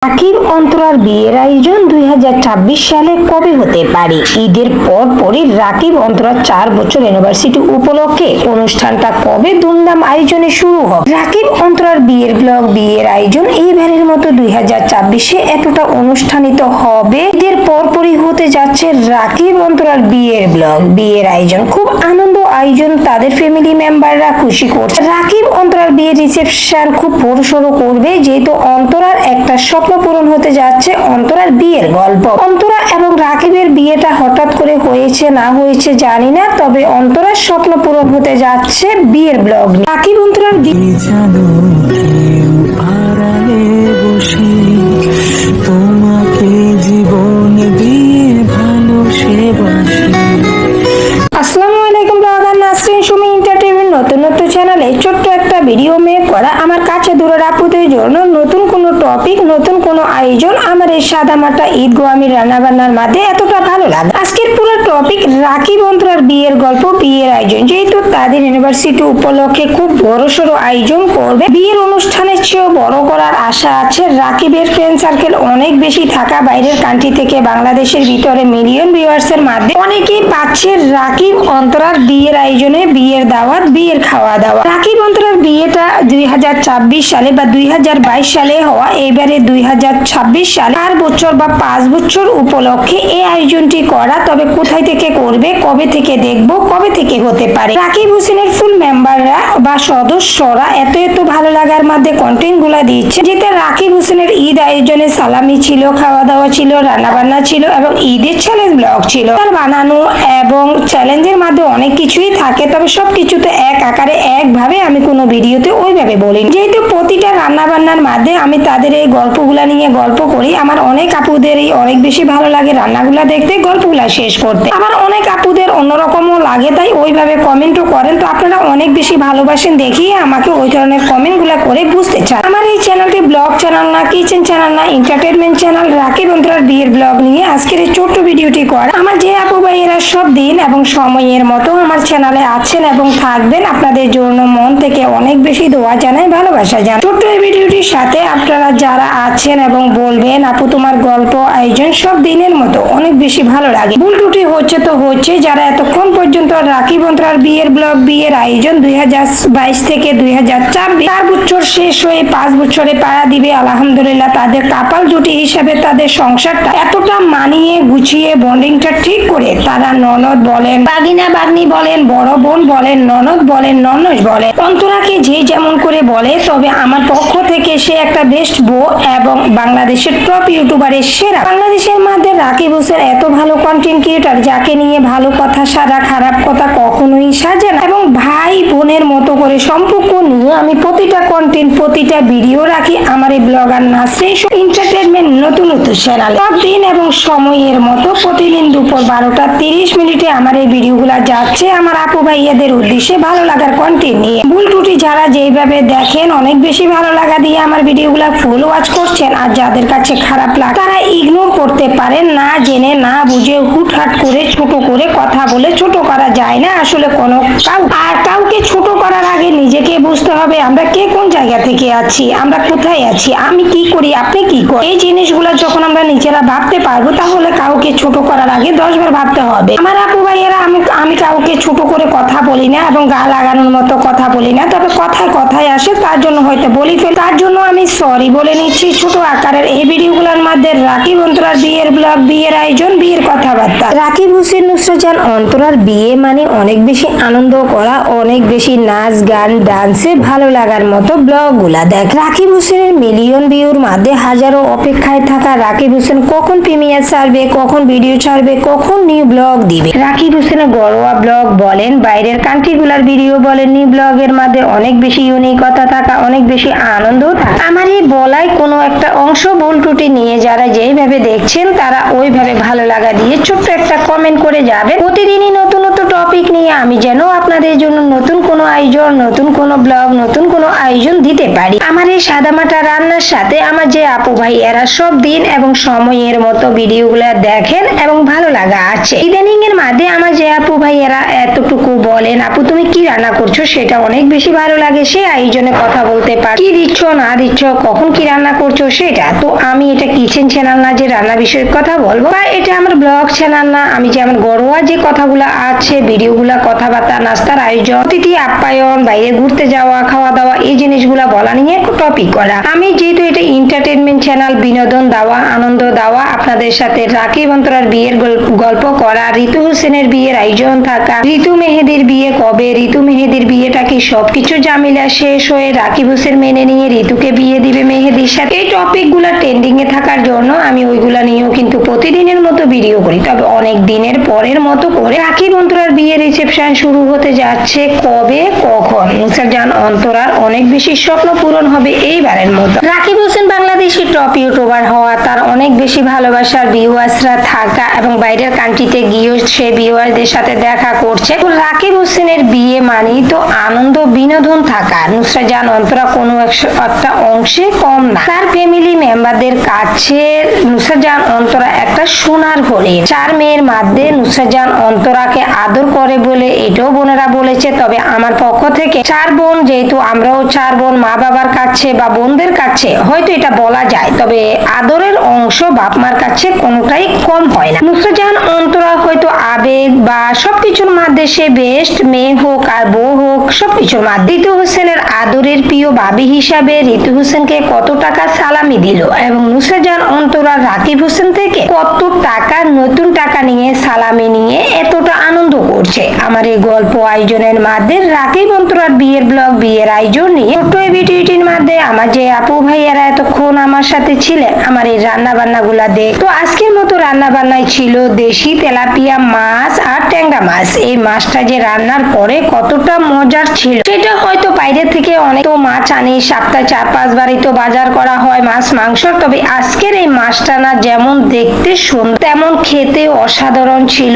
রাকিব অন্তরার বিয়ের আয়োজন 2026 সালে কবে হতে পারে? ঈদের পরই রাকিব অন্তরার 4 বছর অ্যানিভার্সারি উপলক্ষে অনুষ্ঠানটা কবে ধুমধাম আয়োজনে শুরু হবে? রাকিব অন্তরার বিয়ের ব্লগ বিয়ের আয়োজন এইবারের মতো 2026-এ এতটা অনুষ্ঠানিত হবে। ঈদের পরই হতে যাচ্ছে রাকিব অন্তরার বিয়ের ব্লগ বিয়ের আয়োজন। খুব আনন্দ আয়োজন, তাদের ফ্যামিলি মেম্বাররা খুশি করছে। রাকিব অন্তরার বিয়ের রিসেপশন খুব বড়সড় করবে, যেহেতু অন্তরার একটা স্বপ্ন পূরণ হতে যাচ্ছে। অন্তরার বিয়ের গল্প, অন্তরা এবং রাকিবের বিয়েটা হঠাৎ করে হয়েছে না হয়েছে জানি না, তবে অন্তরার স্বপ্ন পূরণ হতে যাচ্ছে বিয়ের ব্লগ। রাকিব অন্তরার তোমাকে জীবন দিয়ে ভালোবাসি। আসসালামু আলাইকুম ব্লগার নাসরিন সুমি এন্টারটেইনমেন্ট নতুন চ্যানেলে ছোট্ট একটা ভিডিও মেক করা আমার কাছে দূরের আপুদের জন্য নতুন কোনো টপিক, নতুন কোনো আয়োজন। আমার এই সাদামাটা ঈদ গোয়ামি রান্নাবান্নার মধ্যে এতটা ভালো লাগে। আজকের পুরো টপিক রাকিব অন্তরার বিয়ের গল্প বিয়ের আয়োজন। যেহেতু তাদের ইউনিভার্সিটি উপলক্ষে খুব বড়সড় আয়োজন করবে, বিয়ের অনুষ্ঠানের চেয়েও বড় করার আশা আছে। রাকিবের ফ্রেন্ড সার্কেল অনেক বেশি থাকা, বাইরের কান্ট্রি থেকে বাংলাদেশের ভিতরে মিলিয়ন ভিউয়ার্সের মাধ্যমে অনেকেই পাচ্ছে রাকিব অন্তরার বিয়ের আয়োজনে বিয়ের দাওয়াত, বিয়ের খাওয়া দাওয়া। রাকিব অন্তরার বিয়েটা 2026 সালে বা 2022 সালে হওয়া, এবারে 2026 সালে 4 বছর বা 5 বছর উপলক্ষে এই আয়োজনটি করা। তবে কোথায় থেকে করবে, কবে থেকে দেখবো, কবে থেকে হতে পারে? রাকিব হোসেনের ফুল মেম্বাররা বা সদস্যরা এত ভালো লাগার মধ্যে কন্টেন্ট গুলা দিচ্ছে, যেটা রাকিব হোসেনের ঈদ আয়োজনে সালামি ছিল, খাওয়া দাওয়া ছিল, রান্না বান্না ছিল এবং ঈদের চ্যালেঞ্জ ব্লগ ছিল। তার বানানো এবং চ্যালেঞ্জের মধ্যে অনেক কিছুই থাকে, তবে সবকিছুতে এক আকারে একভাবে আমি কোনো ভিডিওতে ওইভাবে বলি। যেহেতু প্রতিটা রান্না বান্নার মধ্যে আমি তাদের এই গল্পগুলা নিয়ে গল্প করি, আমার অনেক আপুদেরই অনেক বেশি ভালো লাগে রান্নাগুলা দেখতে, গল্পগুলা শেষ করতে। আমার অনেক আপুদের অন্যরকমও লাগে, তাই ওইভাবে কমেন্টও করেন। তো আপনারা অনেক বেশি ভালোবাসেন দেখিয়ে আমাকে ওই ধরনের কমেন্টগুলা করে বুঝতে চান। আমার এই চ্যানেলটি ব্লগ চ্যানেল না, কিচেন চ্যানেল না, এন্টারটেইনমেন্ট চ্যানেল। রাকিব অন্তরার বিয়ের ব্লগ নিয়ে আজকের এই ছোট্ট ভিডিওটি করা। আমার যে আপু ভাইয়েরা সব দিন এবং সময়ের মতো আমার চ্যানেলে আছেন এবং থাকবেন, আপনাদের জন্য মন থেকে অনেক বেশি দোয়া জানাই, ভালোবাসা জানাই। ছোট্ট এই ভিডিওটির সাথে আপনারা যারা আছেন এবং বলবেন আপু তোমার গল্প আয়োজন সব দিনের মতো অনেক বেশি ভালো লাগে। ভুল ত্রুটি হচ্ছে তো হচ্ছে, যারা এতক্ষণ পর্যন্ত রাকিব অন্তরার বিয়ের ব্লগ বিয়ের আয়োজন 2022 থেকে 2024 4 বছর শেষ হয়ে 5 বছরে পাড়া দিবে, আলহামদুলিল্লাহ তাদের কাপাল জুটি হিসেবে তাদের সংসারটা এতটা মানিয়ে গুছিয়ে বন্ডিংটা ঠিক করে তারা ননদ বলেন, বাগিনা বাগনি বলেন, বড় বোন বলেন, ননদ বলেন, ননদ বলেন, অন্তরাকে যে যেমন করে বলে, তবে আমার পক্ষ থেকে সে একটা বেস্ট বউ এবং বাংলাদেশের টপ ইউটিউবারের সেরা। বাংলাদেশের মধ্যে রাকিব হোসেন এত ভালো কন্টেন্ট ক্রিয়েটর, যাকে নিয়ে ভালো কথা সারা খারাপ কথা কখনোই সাজে না, এবং ভাই বোনের মতো করে সম্পর্ক নিয়ে আমি প্রতিটা কন্টেন্ট প্রতিটা ভিডিও রাখি আমার এই ব্লগার নাসরিন এন্টারটেইনমেন্ট নতুন চ্যানেলে। সব দিন এবং সময়ের মতো প্রতিদিন দুপুর 12:30 মিনিটে আমার এই ভিডিওগুলো যাচ্ছে আমার আপু ভাইয়াদের উদ্দেশ্যে ভালো লাগার কন্টেন্ট নিয়ে। ভুল ত্রুটি যারা যেভাবে দেখেন অনেক বেশি ভালো লাগা দিয়ে আমার ভিডিওগুলো ফুল ওয়াচ করছেন, আর যাদের কাছে খারাপ লাগে তারা ইগনোর করতে পারেন। না জেনে না বুঝে হুটহাট করে ছোট করে কথা বলে ছোট করা যায় না আসলে কোনো কাউকে ছোট করার আগে নিজেকে বুঝতে হবে আমরা কে কোন জায়গা থেকে আছি, আমরা কোথায় আছি, আমি কি করি, আপনি কি করেন। এই জিনিসগুলো যখন আমরা নিজেরা ভাবতে পারবো, তাহলে কাউকে ছোট করার আগে 10 বার ভাবতে হবে। আমার আপু ভাইয়েরা আমি কাউকে ছোট করে কথা বলি না এবং গা লাগানোর মতো কথা বলি না, তবে কথায় আসে, তার জন্য হয়তো বলি ফেল, তার জন্য আমি সরি বলে নিচ্ছি। ছোট আকারের এই ভিডিওগুলোর মধ্যে রাকিব অন্তরার বিয়ের ব্লগ বিয়ের আয়োজন বিয়ের কথাবার্তা। রাকিব হোসেন নুসরাত জাহান অন্তরার বিয়ে মানে অনেক বেশি আনন্দ করা, অনেক বেশি নাচ গান ডান্সে ভালো লাগার মতো ব্লগ গুলা দেখ। রাকিব হোসেনের মিলিয়ন ভিউর মধ্যে হাজারো অপেক্ষায় থাকা রাকিব হোসেন কখন প্রিমিয়ার ছাড়বে, কখন ভিডিও ছাড়বে, কখন নিউ ব্লগ দিবে। রাকিব হোসেনের ঘরোয়া ব্লগ বলেন, বাইরের কান্ট্রি গুলার ভিডিও বলেন, নিউ ব্লগের মধ্যে অনেক বেশি ইউনিকতা থাকা, অনেক বেশি আনন্দ থাকা। আমার এই বলাই কোনো একটা অংশ ভুল ত্রুটি নিয়ে যারা যেইভাবে দেখছেন তারা ওইভাবে ভালো লাগা দিয়ে ছোট্ট একটা কমেন্ট করে যাবে। প্রতিদিনই নতুন নতুন টপিক নিয়ে আমি যেন আপনাদের জন্য নতুন কোনো আয়োজন, নতুন কোনো ব্লগ, নতুন কোনো আয়োজন দিতে পারি। আমার এই সাদামাটা রান্নার সাথে আমার যে আপু ভাই এরা সব দিন এবং সময়ের মতো ভিডিওগুলো দেখেন এবং ভালো লাগা আছে। ইদানিং এর মাঝে আমার যে আপু ভাই এরা এতটুকু বলেন, আপু তুমি কি রান্না করছো, সেটা অনেক বেশি ভালো লাগে। সেই আয়োজনে কথা বলতে পারি, কি দিচ্ছ না দিচ্ছ, কখন কি রান্না করছো সেটা। তো আমি এটা কিচেন চ্যানেল না যে রান্না বিষয়ে কথা বলবো, বা এটা আমার ব্লগ চ্যানেল না আমি যে আমার ঘরোয়া যে কথাগুলো আছে, ভিডিওগুলা, কথাবার্তা, নাস্তার আয়োজন, অতিথি আপ্যায়ন, বাইরে ঘুরতে যাওয়া, খাওয়া দাওয়া, এই জিনিসগুলা বলা নিয়ে টপিক করা। আমি যেহেতু এটা এন্টারটেনমেন্ট চ্যানেল, বিনোদন দেওয়া, আনন্দ দেওয়া, আপনাদের সাথে রাকিব অন্তরার বিয়ের গল্প করা, ঋতু হোসেনের বিয়ের আয়োজন থাকা, ঋতু মেহেদির বিয়ে কবে, ঋতু মেহেদির বিয়েটা কি সবকিছু ঝামেলা শেষ হয়ে রাকিব হোসেন মেনে নিয়ে ঋতুকে বিয়ে দিবে মেহেদির সাথে, এই টপিক গুলা ট্রেন্ডিং এ থাকার জন্য আমি ওইগুলা নিয়েও কিন্তু প্রতিদিনের মতো ভিডিও করি। তবে অনেক দিনের পরের মতো করে রাকিব অন্তরার বিয়ের রিসেপশন শুরু হতে যাচ্ছে। কবে কখন নুসরাত জাহান অন্তরার অনেক বেশি স্বপ্ন পূরণ হবে এইবারের মতো। রাকিব হোসেন বাংলাদেশের টপ ইউটিউবার হওয়া, তার অনেক বেশি ভালোবাসার ভিউয়ার্সরা থাকা এবং বাইরের কান্ট্রিতে গিয়েও সে ভিউয়ারদের সাথে দেখা করছে। তো রাকিব হোসেনের বিয়ে মানেই তো আনন্দ, বিনোদন থাকা। নুসরাত জাহান অন্তরা কোনো একটা অংশে কম না। তার ফ্যামিলি মেম্বারদের কাছে নুসরাত জাহান অন্তরা একটা সোনার হরিণ। 4 মেয়ের মধ্যে নুসরাত জাহান অন্তরাকে আদর করে বলে এটাও বোনেরা বলেছে। তবে আমার পক্ষ থেকে 4 বোন, যেহেতু আমরাও 4 বোন, মা বাবার কাছে বা বোনদের কাছে হয়তো এটা বলা যায়, তবে আদরের অংশ বাপ মার কাছে কোনোটাই কম হয় না। নুসরাত জাহান অন্তরা হয়তো আবেগ বা সবকিছুর মধ্যে সে বেস্ট, মেয়ে হোক আর বউ হোক, সবকিছুর মধ্যে। ঋতু হোসেনের আদরের প্রিয় ভাবি হিসাবে ঋতু হোসেনকে কত টাকা সালামি দিল এবং নুসরাত জাহান অন্তরা রাকিব হোসেন থেকে কত টাকা, নতুন টাকা নিয়ে সালামি নিয়ে এতটা আনন্দ করছে। আমার এই গল্প আয়োজনের মাধ্যমে রাকিব অন্তরার বিয়ের ব্লগ, বিয়ের আয়োজন নিয়ে ছোট্ট এই ভিডিওটির মাধ্যমে আমার যে আপু ভাইয়ারা এতক্ষণ আমার সাথে ছিলেন আমার এই রান্না বান্না গুলা দেখ। তো আজকের মতো রান্না বান্নায় ছিল দেশি তেলাপিয়া মাছ আর ট্যাংরা মাছ। এই মাছটা যে রান্নার পরে কতটা মজার ছিল সেটা হয়তো বাইরে থেকে অনেক তো মাছ আনি, সপ্তাহে 4-5 বারই তো বাজার করা হয় মাছ মাংস। তবে আজকের এই মাছটা না যেমন দেখতে সুন্দর তেমন খেতে অসাধারণ ছিল।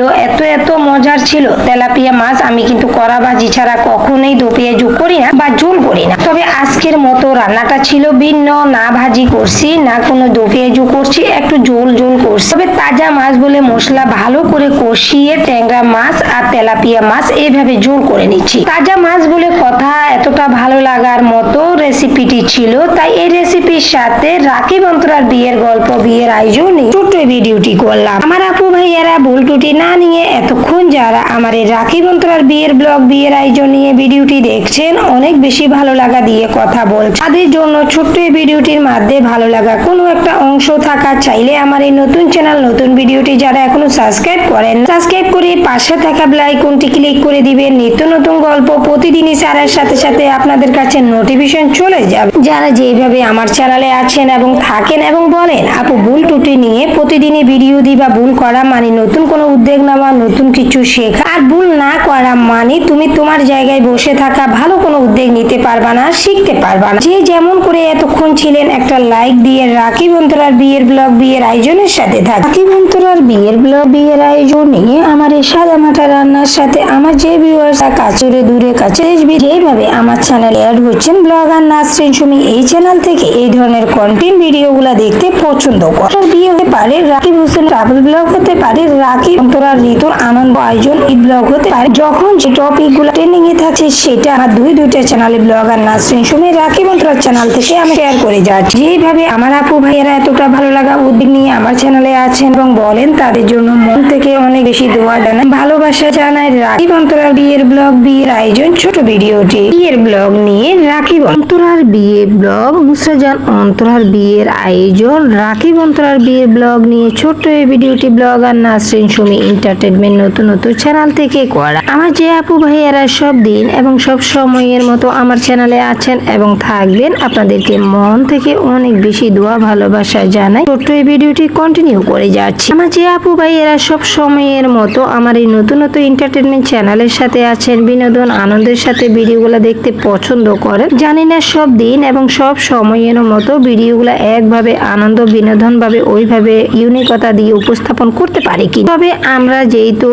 এত মজার ছিল তেলাপিয়া মাছ। আমি কিন্তু কড়া ভাজি ছাড়া কখনোই দো পেঁয়াজ করি না বা ঝোল করি না। তবে আজকের মতো রান্নাটা ছিল ভিন্ন, না ভাজি করছি না কোনো দো পেঁয়াজ করছি, একটু ঝোল করছি। তবে তাজা মাছ বলে মশলা ভালো করে কষিয়ে ট্যাংরা মাছ আর তেলাপিয়া মাছ এইভাবে ঝোল করে নিচ্ছি। তাজা মাছ বলে কথা, এতটা ভালো লাগার মতো রেসিপিটি ছিল। তাই এই রেসিপির সাথে রাকিব অন্তরার বিয়ের গল্প, বিয়ের আয়োজনে ছোট্ট ভিডিওটি করলাম। আমার আপু ভাইয়ারা ভুল ত্রুটি না নিয়ে এতক্ষণ যারা আমার এই রাকিব অন্তরার বিয়ের ব্লগ, বিয়ের আয়োজন নিয়ে ভিডিওটি দেখছেন, অনেক বেশি ভালো লাগা দিয়ে কথা বলছে তাদের জন্য ছোট্ট এই ভিডিওটির মাধ্যমে ভালো লাগা কোনো একটা অংশ থাকা চাইলে আমার এই নতুন চ্যানেল, নতুন ভিডিওটি যারা এখনো সাবস্ক্রাইব করেন, সাবস্ক্রাইব করে পাশে থাকা বেল আইকনটি ক্লিক করে দিবেন। নিত্য নতুন গল্প প্রতিদিনই ছাড়ার সাথে সাথে আপনাদের কাছে নোটিফিকেশন চলে যাবে। যারা যেভাবে আমার চ্যানেলে আছেন এবং থাকেন এবং বলেন আপু ভুল ত্রুটি নিয়ে প্রতিদিনই ভিডিও দিবা, ভুল করা মানে নতুন কোনো উদ্যোগ নেওয়া, নতুন কিছু শেখা, আর ভুল না করা মানে তুমি তোমার জায়গায় বসে থাকা, ভালো কোনো উদ্যোগ নিতে পারবা না, শিখতে পারবা না। যে যেমন করে এতক্ষণ ছিলেন একটা লাইক দিয়ে রাকিব অন্তরার বিয়ের ব্লগ, বিয়ের আয়োজনের সাথে থাক। রাকিব অন্তরার বিয়ের ব্লগ, বিয়ের আয়োজন নিয়ে আমার এই সাদা মাটা রান্নার সাথে আমার যে ভিউয়ার্সরা কাছে দূরে কাছে যেভাবে আমার চ্যানেলে অ্যাড হচ্ছেন, ব্লগার নাসরিন সুমি এই চ্যানেল থেকে এই ধরনের কন্টেন্ট ভিডিওগুলো দেখতে পছন্দ করে। বিয়ে হতে পারে রাকিব হোসেন ট্রাভেল ব্লগ, হতে পারে রাকিব অন্তরার ঋতুর আনন্দ আয়োজন এই ব্লগ হতে পারে। যখন যে টপিক গুলো ট্রেন্ডিং এ থাকছে সেটা আমার দুইটা চ্যানেলে ব্লগার নাসরিন সুমি রাকিব অন্তরার চ্যানেল থেকে আমি শেয়ার করে যাচ্ছি। যেভাবে আমার আপু ভাইয়েরা এতটা ভালো লাগা উদ্যোগ নিয়ে আমার চ্যানেলে আছেন এবং বলেন, তাদের জন্য মন থেকে অনেক বেশি দোয়া জানাই, ভালোবাসা জানাই। রাকিব অন্তরার বিয়ের ব্লগ, বিয়ের আয়োজন ছোট ভিডিওটি বিয়ের ব্লগ নিয়ে রাকিব অন্তরার বিয়ে ব্লগ, নুসরাত জাহান অন্তরার বিয়ের আয়োজন, রাকিব অন্তরার বিয়ের ব্লগ নিয়ে ছোট্ট এই ভিডিওটি ব্লগার নাসরিন সুমি এন্টারটেনমেন্ট নতুন চ্যানেল থেকে করা। আমার যে আপু ভাইয়েরা সব দিন এবং সব সময়ের মতো আমার চ্যানেলে আছেন এবং থাকবেন, আপনাদেরকে মন থেকে অনেক বেশি দোয়া ভালোবাসা জানাই। ছোট্ট এই ভিডিওটি কন্টিনিউ করে যাচ্ছি। আমার যে আপু ভাইয়েরা সব সময়ের মতো আমার এই নতুন এন্টারটেনমেন্ট চ্যানেলের সাথে আছেন, বিনোদন আনন্দের সাথে ভিডিওগুলো দেখতে পছন্দ করেন, জানি না সব দিন এবং সব সময়ের মতো ভিডিওগুলো একভাবে আনন্দ বিনোদনভাবে ওইভাবে ইউনিকতা দিয়ে উপস্থাপন করতে পারি কি। তবে আমরা যেহেতু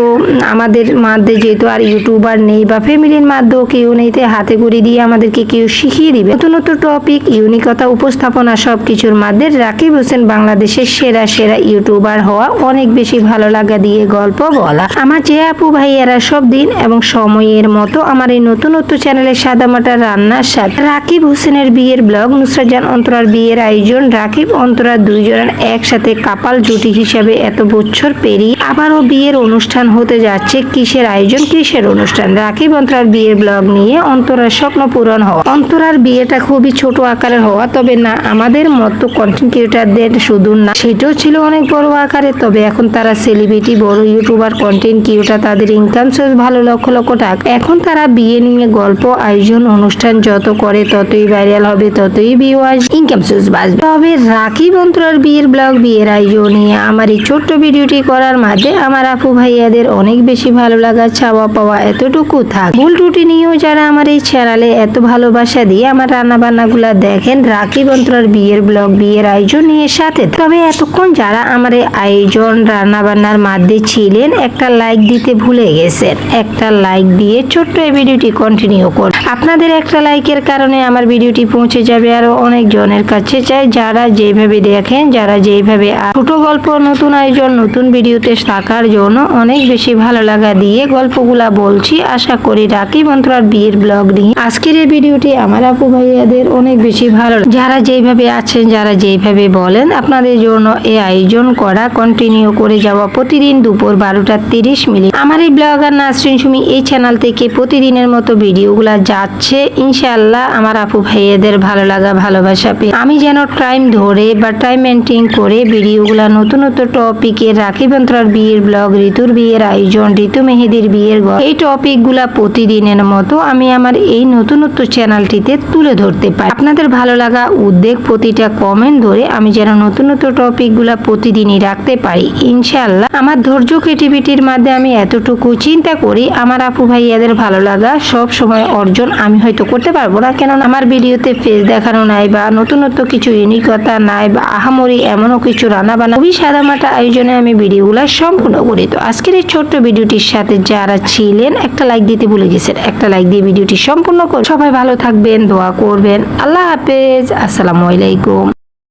আমাদের মধ্যে যেহেতু আর ইউটিউবার নেই বা ফ্যামিলির মধ্যেও কেউ নেই, হাতে করে দিয়ে আমাদেরকে কেউ শিখিয়ে দিবে নতুন নতুন টপিক, ইউনিকতা উপস্থাপনা সবকিছুর মধ্যে রাকিব হোসেন বাংলাদেশের সেরা সেরা ইউটিউবার হওয়া, অনেক বেশি ভালো লাগা দিয়ে গল্প বলা। আমার যে আপু ভাইয়ারা সব দিন এবং সময়ের মতো আমার এই নতুন চ্যানেলের সাদামাটা রান্নার সাথে রাকিব হোসেনের বিয়ের ব্লগ, নুসরাত জাহান অন্তরার বিয়ের আয়োজন, রাকিব অন্তরা দুইজনের একসাথে কাপাল জুটি হিসাবে এত বছর পেরিয়ে আবারও বিয়ের অনুষ্ঠান হতে যাচ্ছে। কিসের আয়োজন, কিসের অনুষ্ঠান? রাকিব অন্তরার বিয়ের ব্লগ নিয়ে অন্তরার স্বপ্ন পূরণ হওয়া। অন্তরার বিয়েটা খুবই ছোট আকারের হওয়া, তবে না আমাদের মতো কন্টেন্ট ক্রিয়েটারদের শুধু না, সেটাও ছিল অনেক বড় আকারে। তবে এখন তারা সেলিব্রিটি, বড় ইউটিউবার, কন্টেন্ট ক্রিয়েটার, তাদের ইনকাম সোর্স ভালো, লক্ষ লক্ষ টাকা। এখন তারা বিয়ে নিয়ে গল্প, আয়োজন, অনুষ্ঠান যত করে ততই ভাইরাল হবে, ততই ভিউয়ার্স, ইনকাম সোর্স বাড়বে। তবে রাকিব অন্তরার বিয়ের ব্লগ, বিয়ের আয়োজন নিয়ে আমার এই ছোট্ট ভিডিওটি করার মাঝে আমার আপু ভাইয়াদের অনেক বেশি ভালো লাগা, চাওয়া পাওয়া এতটুকু থাক। ভুল ত্রুটি নিয়েও যারা আমার এই চ্যানেলে এত ভালোবাসা দিয়ে আমার রান্না বান্না গুলা দেখেন, রাকিব অন্তরার বিয়ের ব্লগ, বিয়ের আয়োজন নিয়ে সাথে। তবে এতক্ষণ যারা আমার এই আয়োজন রান্না বান্নার মধ্যে ছিলেন, একটা লাইক দিতে ভুলে গেছেন। একটা লাইক দিয়ে ছোট্ট এই ভিডিওটি কন্টিনিউ করুন। আপনাদের একটা লাইকের কারণে আমার ভিডিওটি পৌঁছে যাবে আরো অনেক জনের কাছে। চাই যারা যেভাবে দেখেন, যারা যেভাবে ছোট গল্প, নতুন আয়োজন, নতুন ভিডিওতে থাকার জন্য অনেক বেশি ভালো লাগা দিয়ে গল্পগুলা বলছি। আশা করি রাকিব অন্তরার বিয়ের ব্লগ নিয়ে আজকের এই ভিডিওটি আমার আপু ভাইয়াদের অনেক বেশি ভালো, যারা যেভাবে আছেন, যারা যেভাবে বলেন আপনাদের জন্য এই আয়োজন করা, কন্টিনিউ করে যাওয়া প্রতিদিন দুপুর 12:30 আমার এই ব্লগার নাসরিন সুমি এই চ্যানেল থেকে প্রতিদিনের মতো ভিডিওগুলা যাচ্ছে। ইনশাআল্লাহ আমার আপু ভাইয়াদের ভালো লাগা, ভালোবাসা পেয়ে আমি যেন টাইম ধরে বা টাইম মেনটেন করে ভিডিওগুলা নতুন নতুন টপিকে, রাকিব অন্তরার বিয়ের ব্লগ, ঋতুর বিয়ের আয়োজন, ঋতু মেহেদির বিয়ের এই টপিকগুলা প্রতিদিনের মতো আমি আমার এই নতুন চ্যানেলটিতে তুলে ধরতে পারি। আপনাদের ভালো লাগা, উদ্বেগ, প্রতিটা কমেন্ট ধরে আমি যেন নতুন টপিকগুলা প্রতিদিনই রাখতে পারি। ইনশাআল্লাহ আমার ধৈর্য, ক্রিয়েটিভিটির মধ্যে আমি এতটুকু চিন্তা করি আমার আপু ভাইয়াদের ভালো লাগা সব সময় অর্জন আমি হয়তো করতে পারবো না, কেননা আমার ভিডিওতে ফেস দেখানো নাই বা নতুন কিছু ইউনিকতা নাই বা আহামরি এমনও কিছু রান্না বান্না খুবই সাদামাটা আয়োজনে আমি ভিডিওগুলো সম্পূর্ণ করি। তো আজকের এই ছোট্ট ভিডিওটির সাথে যারা ছিলেন, একটা লাইক দিতে ভুলে গেছেন, একটা লাইক দিয়ে ভিডিওটি সম্পূর্ণ করুন। সবাই ভালো থাকবেন, দোয়া করবেন। আল্লাহ হাফেজ, আসসালামু আলাইকুম।